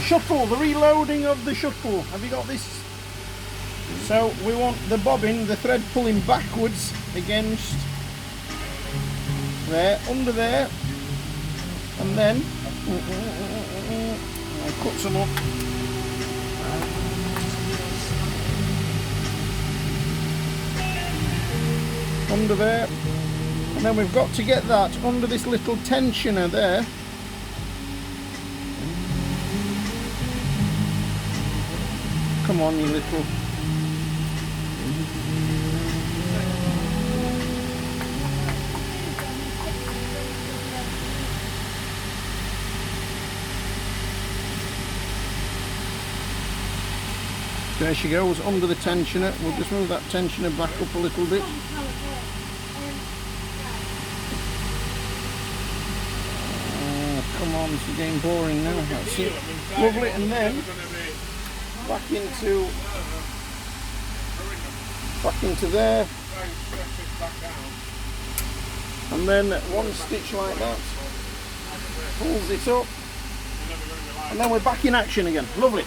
shuttle, the reloading of the shuttle. Have you got this? So we want the bobbin, the thread pulling backwards against there, under there, and then I'll cut some up. Under there, and then we've got to get that under this little tensioner there. Come on, you little. There she goes, under the tensioner. We'll just move that tensioner back up a little bit. Come on, this is getting boring now. That's it. Lovely, and then back into there, and then one stitch like that, pulls it up, and then we're back in action again. Lovely.